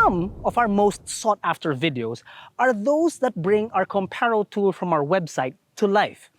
some of our most sought after videos are those that bring our Comparo tool from our website to life,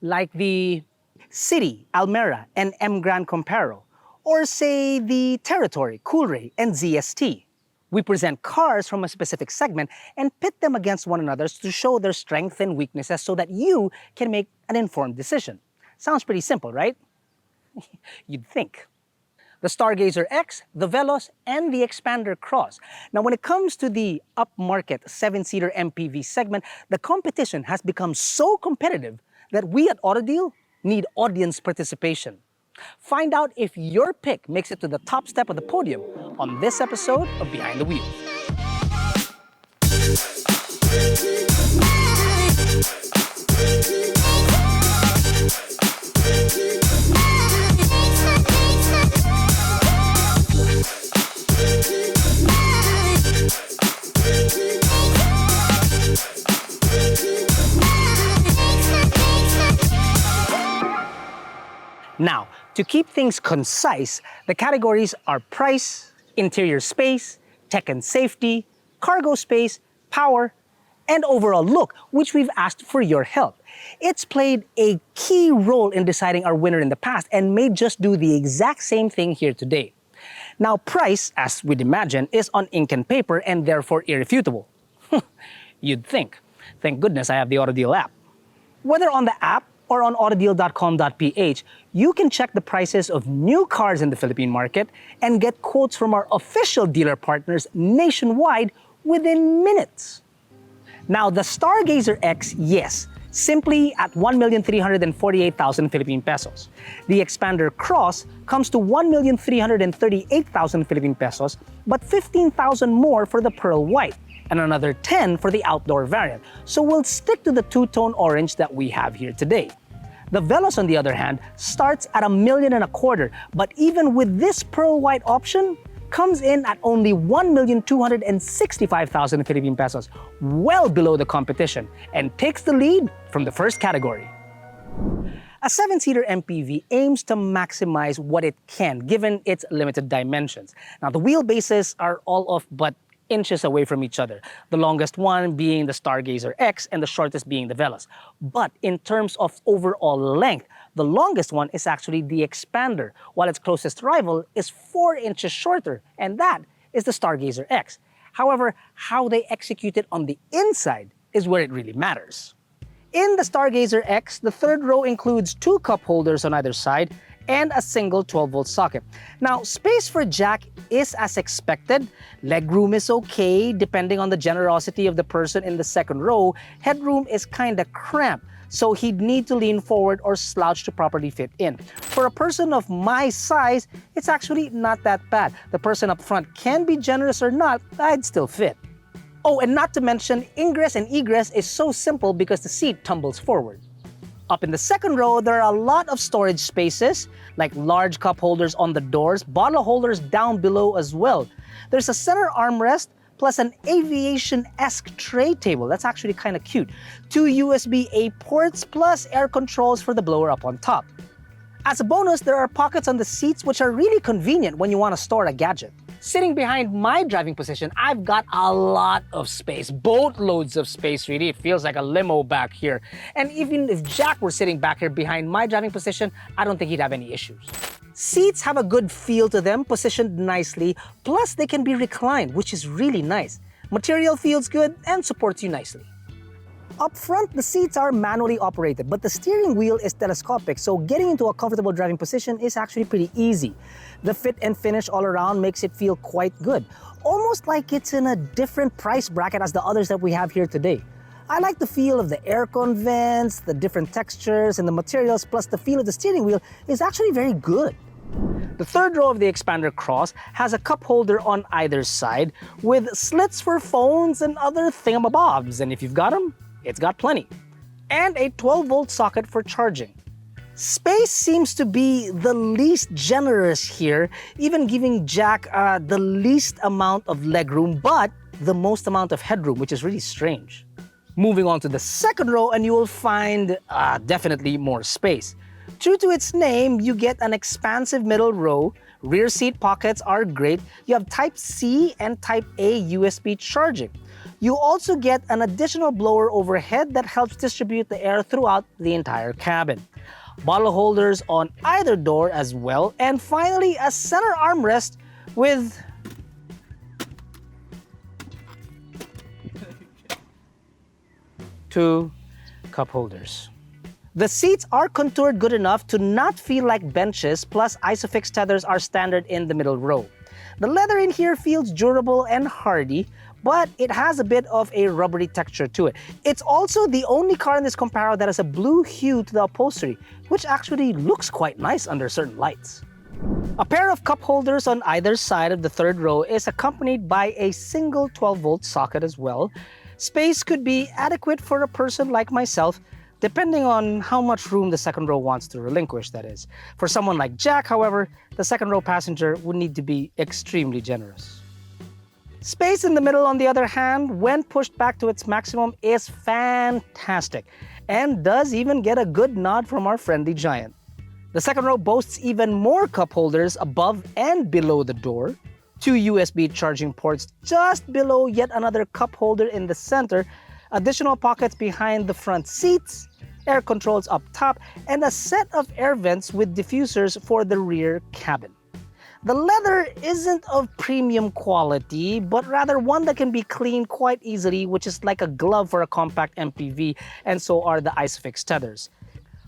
like the City, Almera, and M Grand Comparo, or say the Territory, Coolray, and ZST. We present cars from a specific segment and pit them against one another to show their strengths and weaknesses so that you can make an informed decision. Sounds pretty simple, right? You'd think. The Stargazer X, the Veloz, and the Xpander Cross. Now, when it comes to the upmarket 7-seater MPV segment, the competition has become so competitive that we at AutoDeal need audience participation. Find out if your pick makes it to the top step of the podium on this episode of Behind the Wheel. Now, to keep things concise, the categories are price, interior space, tech and safety, cargo space, power, and overall look, which we've asked for your help. It's played a key role in deciding our winner in the past and may just do the exact same thing here today. Now, price, as we'd imagine, is on ink and paper and therefore irrefutable. You'd think. Thank goodness I have the AutoDeal app. Whether on the app or on AutoDeal.com.ph, you can check the prices of new cars in the Philippine market and get quotes from our official dealer partners nationwide within minutes. Now, the Stargazer X, yes, simply at 1,348,000 Philippine pesos. The Xpander Cross comes to 1,338,000 Philippine pesos, but 15,000 more for the Pearl White, and another 10 for the outdoor variant. So we'll stick to the two-tone orange that we have here today. The Veloz, on the other hand, starts at $1.25 million, but even with this Pearl White option, comes in at only 1,265,000 Philippine pesos, well below the competition, and takes the lead from the first category. A 7-seater MPV aims to maximize what it can, given its limited dimensions. Now, the wheelbases are all of but inches away from each other, the longest one being the Stargazer X and the shortest being the Veloz. But in terms of overall length, the longest one is actually the Xpander, while its closest rival is 4 inches shorter, and that is the Stargazer X. However, how they execute it on the inside is where it really matters. In the Stargazer X, the third row includes 2 cup holders on either side and a single 12-volt socket. Now, space for jack is as expected. Legroom is okay, depending on the generosity of the person in the second row. Headroom is kinda cramped, so he'd need to lean forward or slouch to properly fit in. For a person of my size, it's actually not that bad. The person up front can be generous or not, I'd still fit. Oh, and not to mention, ingress and egress is so simple because the seat tumbles forward. Up in the second row, there are a lot of storage spaces, like large cup holders on the doors, bottle holders down below as well. There's a center armrest, plus an aviation-esque tray table. That's actually kind of cute. 2 USB-A ports, plus air controls for the blower up on top. As a bonus, there are pockets on the seats which are really convenient when you want to store a gadget. Sitting behind my driving position, I've got a lot of space, boatloads of space really. It feels like a limo back here. And even if Jack were sitting back here behind my driving position, I don't think he'd have any issues. Seats have a good feel to them, positioned nicely, plus they can be reclined, which is really nice. Material feels good and supports you nicely. Up front, the seats are manually operated, but the steering wheel is telescopic, so getting into a comfortable driving position is actually pretty easy. The fit and finish all around makes it feel quite good, almost like it's in a different price bracket as the others that we have here today. I like the feel of the aircon vents, the different textures and the materials, plus the feel of the steering wheel is actually very good. The third row of the Xpander Cross has a cup holder on either side with slits for phones and other thingamabobs, and if you've got them, it's got plenty. And a 12-volt socket for charging. Space seems to be the least generous here, even giving Jack the least amount of legroom, but the most amount of headroom, which is really strange. Moving on to the second row, and you will find definitely more space. True to its name, you get an expansive middle row, Rear seat pockets are great. You have Type-C and Type-A USB charging. You also get an additional blower overhead that helps distribute the air throughout the entire cabin. Bottle holders on either door as well. And finally, a center armrest with two cup holders. The seats are contoured good enough to not feel like benches, plus Isofix tethers are standard in the middle row. The leather in here feels durable and hardy, but it has a bit of a rubbery texture to it. It's also the only car in this Comparo that has a blue hue to the upholstery, which actually looks quite nice under certain lights. A pair of cup holders on either side of the third row is accompanied by a single 12-volt socket as well. Space could be adequate for a person like myself, depending on how much room the second row wants to relinquish, that is. For someone like Jack, however, the second row passenger would need to be extremely generous. Space in the middle, on the other hand, when pushed back to its maximum, is fantastic, and does even get a good nod from our friendly giant. The second row boasts even more cup holders above and below the door, 2 USB charging ports just below yet another cup holder in the center, additional pockets behind the front seats, air controls up top, and a set of air vents with diffusers for the rear cabin. The leather isn't of premium quality, but rather one that can be cleaned quite easily, which is like a glove for a compact MPV, and so are the Isofix tethers.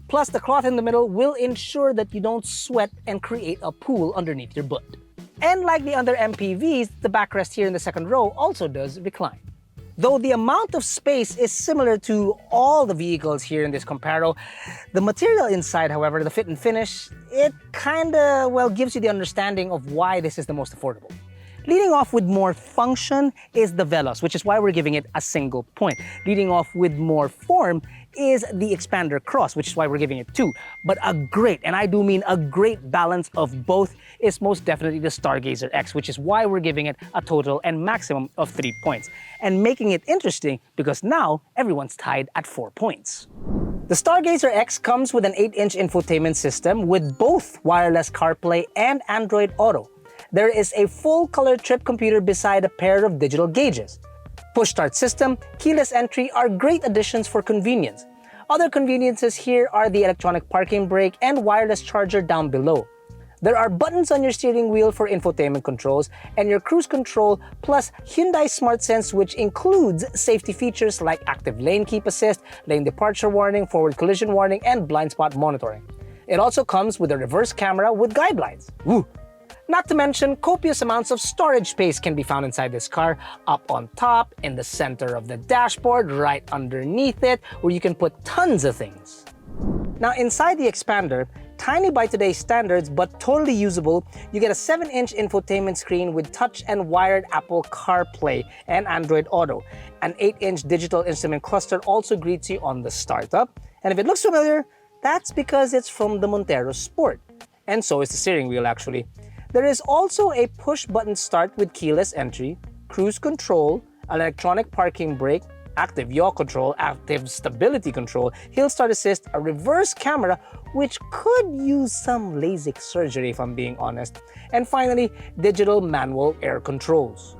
Plus, the cloth in the middle will ensure that you don't sweat and create a pool underneath your butt. And like the other MPVs, the backrest here in the second row also does recline. Though the amount of space is similar to all the vehicles here in this Comparo, the material inside, however, the fit and finish, it kinda, well, gives you the understanding of why this is the most affordable. Leading off with more function is the Veloz, which is why we're giving it a single point. Leading off with more form is the Xpander Cross, which is why we're giving it 2. But a great, and I do mean a great balance of both, is most definitely the Stargazer X, which is why we're giving it a total and maximum of 3 points. And making it interesting because now everyone's tied at 4 points. The Stargazer X comes with an 8-inch infotainment system with both wireless CarPlay and Android Auto. There is a full-color trip computer beside a pair of digital gauges. Push-start system, keyless entry are great additions for convenience. Other conveniences here are the electronic parking brake and wireless charger down below. There are buttons on your steering wheel for infotainment controls and your cruise control, plus Hyundai SmartSense, which includes safety features like active lane keep assist, lane departure warning, forward collision warning, and blind spot monitoring. It also comes with a reverse camera with guidelines. Woo! Not to mention, copious amounts of storage space can be found inside this car, up on top, in the center of the dashboard, right underneath it, where you can put tons of things. Now inside the Xpander, tiny by today's standards but totally usable, you get a 7-inch infotainment screen with touch and wired Apple CarPlay and Android Auto. An 8-inch digital instrument cluster also greets you on the startup, and if it looks familiar, that's because it's from the Montero Sport. And so is the steering wheel, actually. There is also a push-button start with keyless entry, cruise control, electronic parking brake, active yaw control, active stability control, hill start assist, a reverse camera, which could use some LASIK surgery if I'm being honest, and finally, digital manual air controls.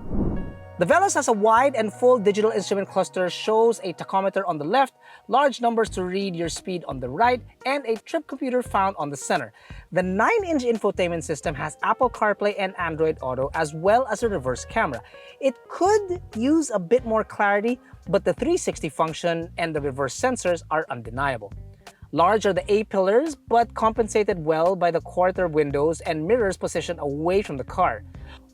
The Veloz has a wide and full digital instrument cluster, shows a tachometer on the left, large numbers to read your speed on the right, and a trip computer found on the center. The 9-inch infotainment system has Apple CarPlay and Android Auto, as well as a reverse camera. It could use a bit more clarity, but the 360 function and the reverse sensors are undeniable. Large are the A-pillars, but compensated well by the quarter windows and mirrors positioned away from the car.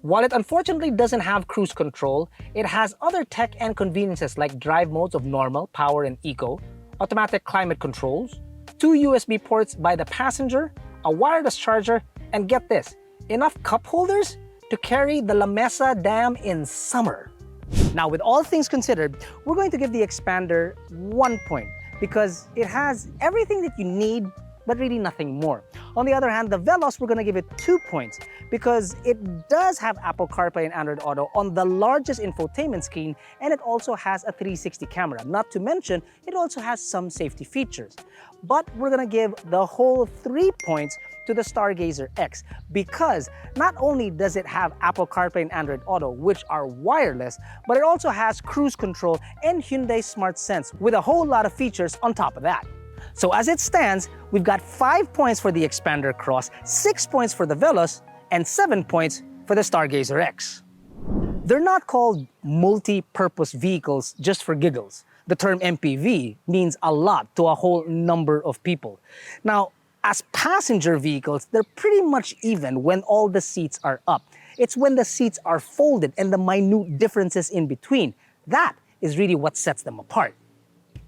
While it unfortunately doesn't have cruise control, it has other tech and conveniences like drive modes of normal, power, and eco, automatic climate controls, 2 USB ports by the passenger, a wireless charger, and get this, enough cup holders to carry the La Mesa Dam in summer. Now, with all things considered, we're going to give the Xpander 1 point because it has everything that you need but really nothing more. On the other hand, the Veloz, we're gonna give it 2 points because it does have Apple CarPlay and Android Auto on the largest infotainment screen, and it also has a 360 camera. Not to mention, it also has some safety features. But we're gonna give the whole 3 points to the Stargazer X because not only does it have Apple CarPlay and Android Auto, which are wireless, but it also has cruise control and Hyundai Smart Sense with a whole lot of features on top of that. So as it stands, we've got 5 points for the Xpander Cross, 6 points for the Veloz, and 7 points for the Stargazer X. They're not called multi-purpose vehicles just for giggles. The term MPV means a lot to a whole number of people. Now, as passenger vehicles, they're pretty much even when all the seats are up. It's when the seats are folded and the minute differences in between. That is really what sets them apart.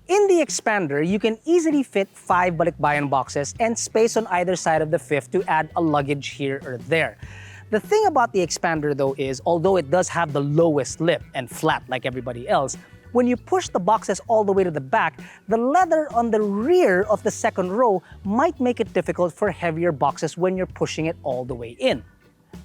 In the Xpander, you can easily fit 5 balikbayan boxes and space on either side of the fifth to add a luggage here or there. The thing about the Xpander though is, although it does have the lowest lip and flat like everybody else, when you push the boxes all the way to the back, the leather on the rear of the second row might make it difficult for heavier boxes when you're pushing it all the way in.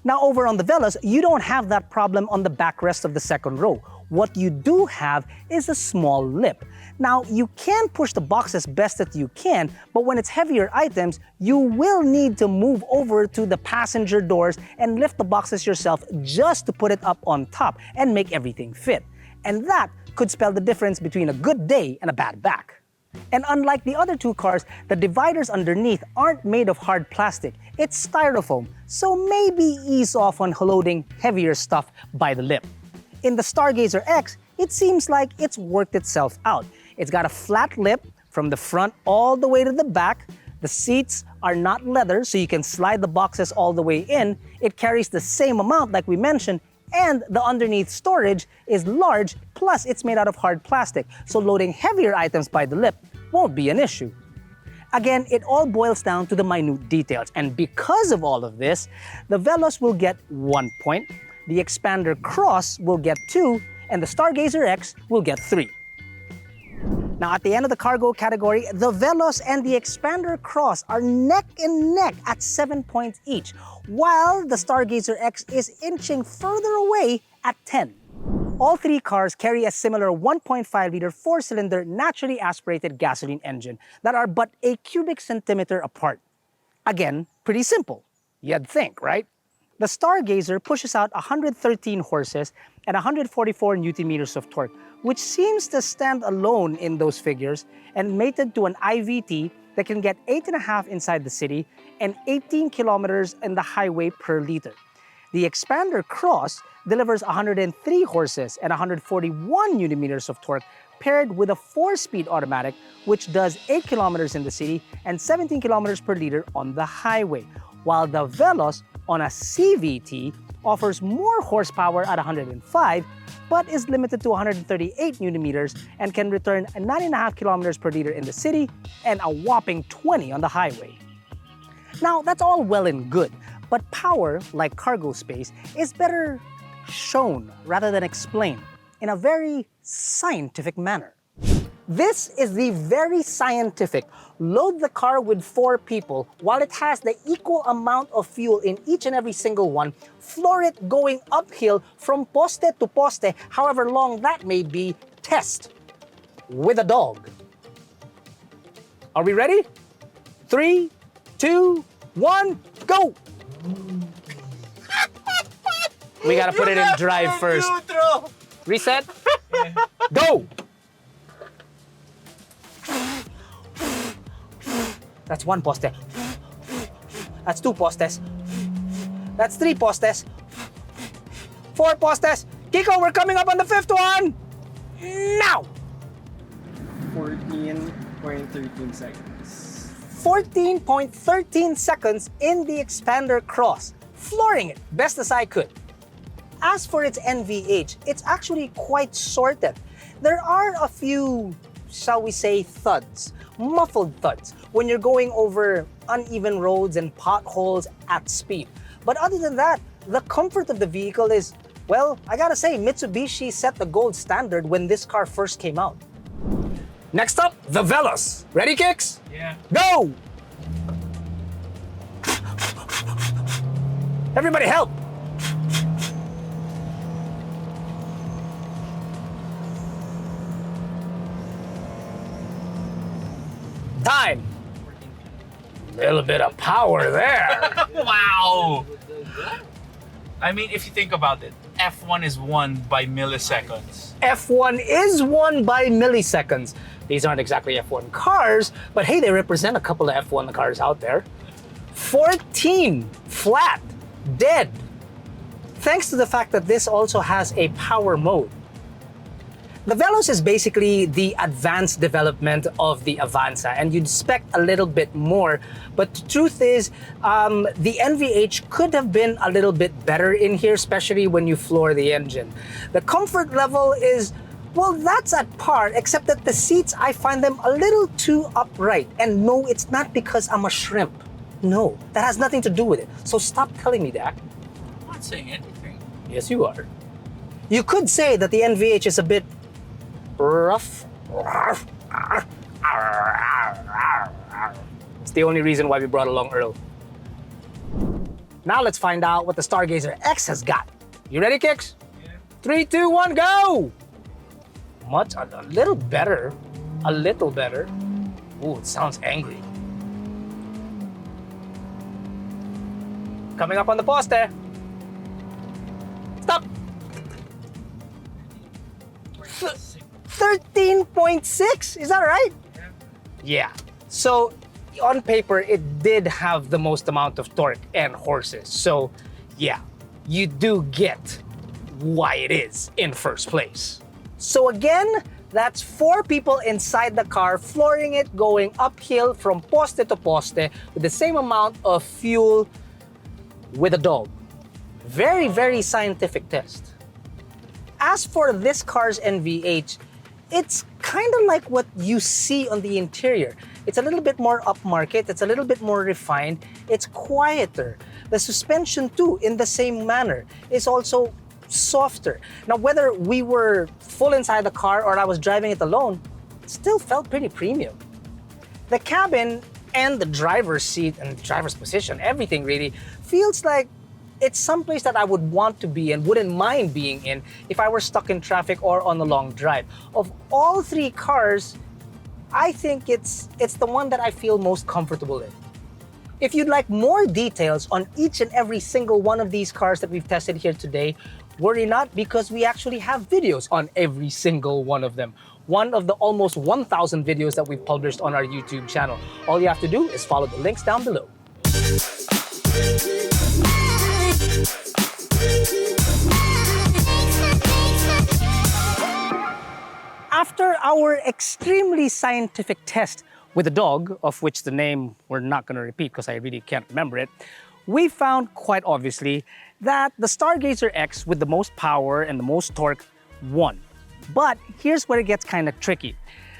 Now over on the Veloz, you don't have that problem on the backrest of the second row. What you do have is a small lip. Now, you can push the boxes best that you can, but when it's heavier items, you will need to move over to the passenger doors and lift the boxes yourself just to put it up on top and make everything fit. And that could spell the difference between a good day and a bad back. And unlike the other 2 cars, the dividers underneath aren't made of hard plastic. It's styrofoam, so maybe ease off on loading heavier stuff by the lip. In the Stargazer X, it seems like it's worked itself out. It's got a flat lip from the front all the way to the back. The seats are not leather, so you can slide the boxes all the way in. It carries the same amount like we mentioned, and the underneath storage is large, plus it's made out of hard plastic, so loading heavier items by the lip won't be an issue. Again, it all boils down to the minute details, and because of all of this, the Veloz will get 1 point, the Xpander Cross will get 2, and the Stargazer X will get 3. Now at the end of the cargo category, the Veloz and the Xpander Cross are neck and neck at 7 points each, while the Stargazer X is inching further away at 10. All 3 cars carry a similar 1.5-liter 4-cylinder naturally aspirated gasoline engine that are but a cubic centimeter apart. Again, pretty simple, you'd think, right? The Stargazer pushes out 113 horses and 144 Nm of torque, which seems to stand alone in those figures, and mated to an IVT that can get 8.5 inside the city and 18 kilometers in the highway per liter. The Xpander Cross delivers 103 horses and 141 Nm of torque paired with a 4-speed automatic, which does 8 kilometers in the city and 17 kilometers per liter on the highway, while the Veloz on a CVT offers more horsepower at 105, but is limited to 138 Nm and can return 9.5 kilometers per liter in the city and a whopping 20 on the highway. Now, that's all well and good, but power, like cargo space, is better shown rather than explained in a very scientific manner. This is the very scientific load the car with 4 people while it has the equal amount of fuel in each and every single one, floor it going uphill from poste to poste, however long that may be, test with a dog. Are we ready? 3, 2, 1, go! We gotta put it in drive first. Reset. Go! That's 1 poste. That's 2 postes. That's 3 postes. 4 postes. Kiko, we're coming up on the 5th one! Now! 14.13 seconds. 14.13 seconds in the Xpander Cross. Flooring it, best as I could. As for its NVH, it's actually quite sorted. There are a few, shall we say, thuds, muffled thuds, when you're going over uneven roads and potholes at speed. But other than that, the comfort of the vehicle is, well, I gotta say, Mitsubishi set the gold standard when this car first came out. Next up, the Veloz. Ready, Kicks? Yeah. Go! Everybody help! Time! Little bit of power there. Wow! I mean, if you think about it, F1 is won by milliseconds. F1 is won by milliseconds. These aren't exactly F1 cars, but hey, they represent a couple of F1 cars out there. 14 flat, dead. Thanks to the fact that this also has a power mode. The Veloz is basically the advanced development of the Avanza, and you'd expect a little bit more, but the truth is, the NVH could have been a little bit better in here, especially when you floor the engine. The comfort level is, well, that's at par, except that the seats, I find them a little too upright. And no, it's not because I'm a shrimp. No, that has nothing to do with it. So stop telling me that. I'm not saying anything. Yes, you are. You could say that the NVH is a bit rough. It's the only reason why we brought along Earl. Now let's find out what the Stargazer X has got. You ready, Kicks? Yeah. 3, 2, 1, go! A little better. A little better. Ooh, it sounds angry. Coming up on the poste. Stop! 13.6, is that right? Yeah. So on paper, it did have the most amount of torque and horses. So yeah, you do get why it is in first place. So again, that's 4 people inside the car flooring it, going uphill from poste to poste with the same amount of fuel with a dog. Very, very scientific test. As for this car's NVH, it's kind of like what you see on the interior. It's a little bit more upmarket, it's a little bit more refined, it's quieter. The suspension too, in the same manner, is also softer. Now, whether we were full inside the car or I was driving it alone, it still felt pretty premium. The cabin and the driver's seat and the driver's position, everything really, feels like it's someplace that I would want to be and wouldn't mind being in if I were stuck in traffic or on a long drive. Of all 3 cars, I think it's the one that I feel most comfortable in. If you'd like more details on each and every single one of these cars that we've tested here today, worry not, because we actually have videos on every single one of them. One of the almost 1,000 videos that we've published on our YouTube channel. All you have to do is follow the links down below. After our extremely scientific test with a dog, of which the name we're not going to repeat because I really can't remember it, we found quite obviously that the Stargazer X with the most power and the most torque won. But here's where it gets kind of tricky.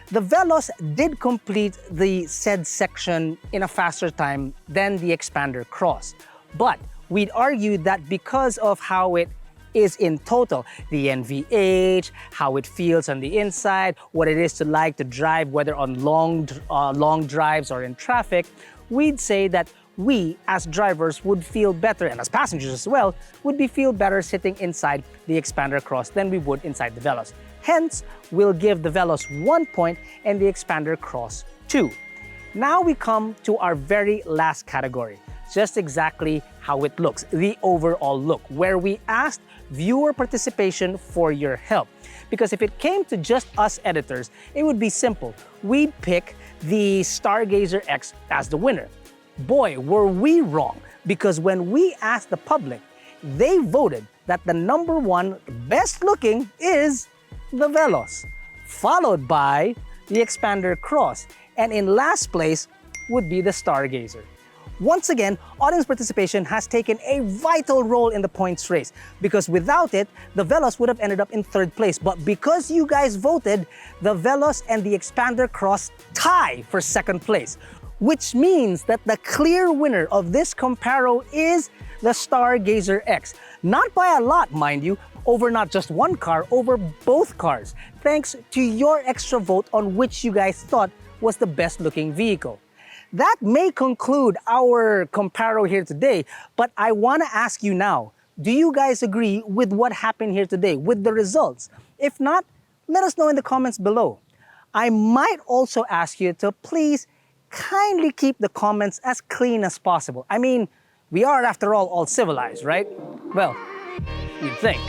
The Veloz did complete the said section in a faster time than the Xpander Cross. But we'd argue that because of how it is in total, the NVH, how it feels on the inside, what it is to like to drive, whether on long drives or in traffic, we'd say that we as drivers would feel better, and as passengers as well, would feel better sitting inside the Xpander Cross than we would inside the Veloz. Hence, we'll give the Veloz 1 point and the Xpander Cross 2. Now we come to our very last category, just exactly how it looks, the overall look, where we asked viewer participation for your help. Because if it came to just us editors, it would be simple. We'd pick the Stargazer X as the winner. Boy, were we wrong, because when we asked the public, they voted that the #1 best looking is the Veloz, followed by the Xpander Cross, and in last place would be the Stargazer. Once again, audience participation has taken a vital role in the points race, because without it, the Veloz would have ended up in 3rd place. But because you guys voted, the Veloz and the Xpander Cross tie for 2nd place, which means that the clear winner of this Comparo is the Stargazer X. Not by a lot, mind you, over not just one car, over both cars, thanks to your extra vote on which you guys thought was the best looking vehicle. That may conclude our Comparo here today, but I want to ask you now, do you guys agree with what happened here today, with the results? If not, let us know in the comments below. I might also ask you to please kindly keep the comments as clean as possible. I mean, we are after all civilized, right? Well, you'd think.